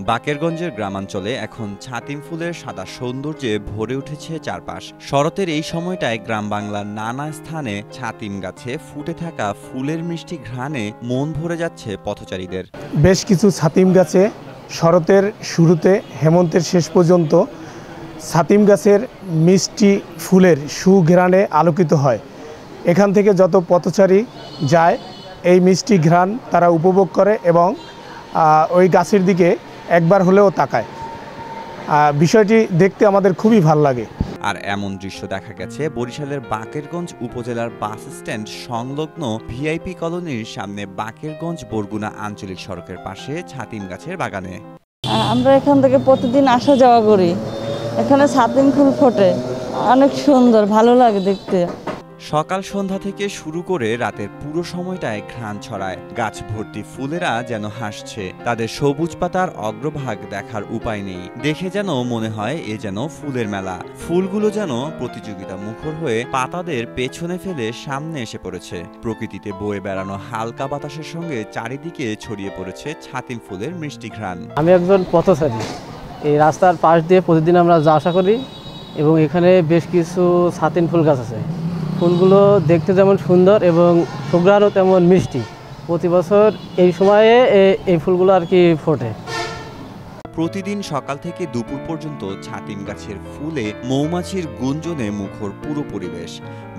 বাকেরগঞ্জের গ্রামাঞ্চলে এখন ছাতিম ফুলের সাদা সৌন্দর্যে ভরে উঠেছে চারপাশ। শরতের এই সময়টায় গ্রাম বাংলার নানা স্থানে ছাতিম গাছে ফুটে থাকা ফুলের মিষ্টি ঘ্রাণে মন ভরে যাচ্ছে পথচারীদের। বেশ কিছু ছাতিম গাছে শরতের শুরুতে হেমন্তের শেষ পর্যন্ত ছাতিম গাছের মিষ্টি ফুলের সুঘ্রাণে আলোকিত হয়। এখান থেকে যত পথচারী যায় এই মিষ্টি ঘ্রাণ তারা উপভোগ করে এবং ওই গাছের দিকে একবার হলেও তাকায়। বিষয়টি দেখতে আমাদের খুবই ভালো লাগে। আর এমন দৃশ্য দেখা গেছে বরিশালের বাকেরগঞ্জ উপজেলার বাস স্ট্যান্ড সংলগ্ন ভিআইপি কলোনির সামনে বাকেরগঞ্জ বরগুনা আঞ্চলিক সড়কের পাশে ছাতিম গাছের বাগানে। আমরা এখান থেকে প্রতিদিন আসা যাওয়া করি। এখানে ছাতিম ফুল ফোটে, অনেক সুন্দর, ভালো লাগে দেখতে। সকাল সন্ধ্যা থেকে শুরু করে রাতের পুরো সময়টায় ঘ্রাণ ছড়ায়। গাছ ভর্তি ফুলেরা যেন হাসছে, তাদের সবুজ পাতার অগ্রভাগ দেখার উপায় নেই। দেখে যেন মনে হয় এ যেন ফুলের মেলা। ফুলগুলো যেন প্রতিযোগিতা মুখর হয়ে পাতাদের পেছনে ফেলে সামনে এসে পড়েছে। প্রকৃতিতে বয়ে বেড়ানো হালকা বাতাসের সঙ্গে চারিদিকে ছড়িয়ে পড়েছে ছাতিম ফুলের মিষ্টি ঘ্রাণ। আমি একজন পথচারী, এই রাস্তার পাশ দিয়ে প্রতিদিন আমরা যাওয়া আসা করি এবং এখানে বেশ কিছু ছাতিম ফুল গাছ আছে। ফুলগুলো দেখতে যেমন সুন্দর এবং সুঘ্রাণও তেমন মিষ্টি। প্রতি বছর এই সময়ে এই ফুলগুলো আর কি ফোটে। প্রতিদিন সকাল থেকে দুপুর পর্যন্ত ছাতিম গাছের ফুলে মৌমাছির গুঞ্জনে মুখর পুরো পরিবেশ।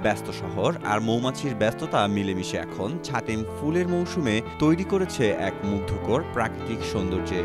ব্যস্ত শহর আর মৌমাছির ব্যস্ততা মিলেমিশে এখন ছাতিম ফুলের মৌসুমে তৈরি করেছে এক মুগ্ধকর প্রাকৃতিক সৌন্দর্যে।